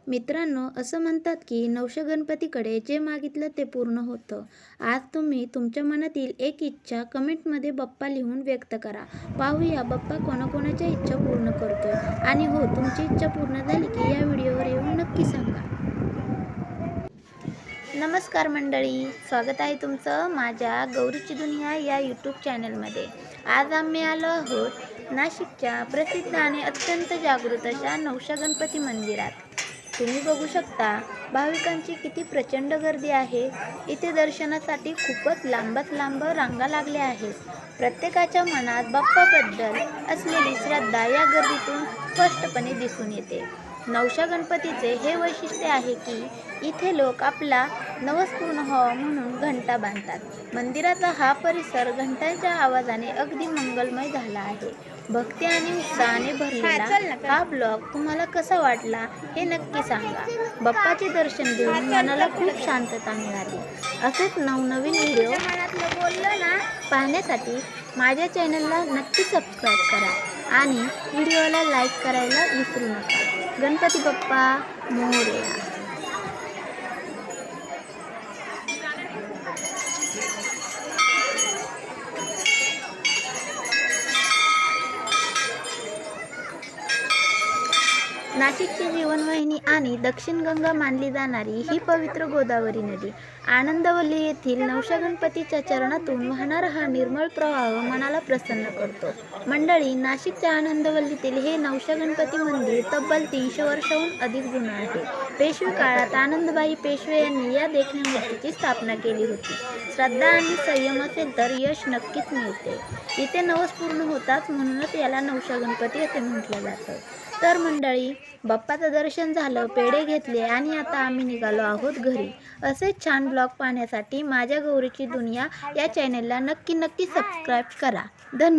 मित्रांनो, असं म्हणतात की नवशा गणपतीकडे जे मागितलं ते पूर्ण होतं. आज तुम्ही तुमच्या मनातील एक इच्छा कमेंटमध्ये बाप्पा लिहून व्यक्त करा. पाहूया बाप्पा कोणाकोणाच्या इच्छा पूर्ण करतोय. आणि हो, तुमची इच्छा पूर्ण झाली की या व्हिडिओवर येऊन नक्की सांगा. नमस्कार मंडळी, स्वागत आहे तुमचं माझ्या गौरीची दुनिया या यूट्यूब चॅनलमध्ये. आज आम्ही आलो आहोत नाशिकच्या प्रसिद्ध आणि अत्यंत जागृत अशा नवशा गणपती मंदिरात. तुम्ही बघू शकता भाविकांची किती प्रचंड गर्दी आहे. इथे दर्शनासाठी खूपच लांबच लांब रांगा लागल्या आहेत. प्रत्येकाच्या मनात बाप्पाबद्दल असलेली श्रद्धा या गर्दीतून स्पष्टपणे दिसून येते. नवशा गणपतीचे हे वैशिष्ट्य आहे की इथे लोक आपला नवस पूर्ण व्हावा म्हणून घंटा बांधतात. मंदिराचा हा परिसर घंटांच्या आवाजाने अगदी मंगलमय झाला आहे. भक्ती आणि उत्साहाने भरलेला हा ब्लॉग तुम्हाला कसा वाटला हे नक्की सांगा. बाप्पाचे दर्शन घेऊन मनाला खूप शांतता मिळाली. असेच नवनवीन व्हिडिओ पाहण्यासाठी माझ्या चॅनलला नक्की सबस्क्राईब करा आणि व्हिडिओला लाईक करायला विसरू नका. गणपती बाप्पा मोरया. नाशिकची जीवनवाहिनी आणि दक्षिण गंगा मानली जाणारी ही पवित्र गोदावरी नदी आनंदवल्ली येथील नवशा गणपतीच्या चरणातून वाहणारा हा निर्मळ प्रवाह मनाला प्रसन्न करतो. मंडळी, नाशिकच्या आनंदवल्लीतील हे नवशा गणपती मंदिर तब्बल 300 वर्षांहून अधिक जुनं आहे. पेशवे काळात आनंदबाई पेशवे यांनी या देखण्या मूर्तीची स्थापना केली होती. श्रद्धा आणि संयम असेल तर यश नक्कीच मिळते. इथे नवस पूर्ण होताच, म्हणूनच याला नवशा गणपती असे म्हटलं जातं. तर मंडळी, बाप्पाचं दर्शन झालं, पेढे घेतले आणि आता आम्ही निघालो आहोत घरी. असेच छान ब्लॉग पाहण्यासाठी माझ्या गौरीची दुनिया या चॅनलला नक्की सबस्क्राईब करा. धन्यवाद.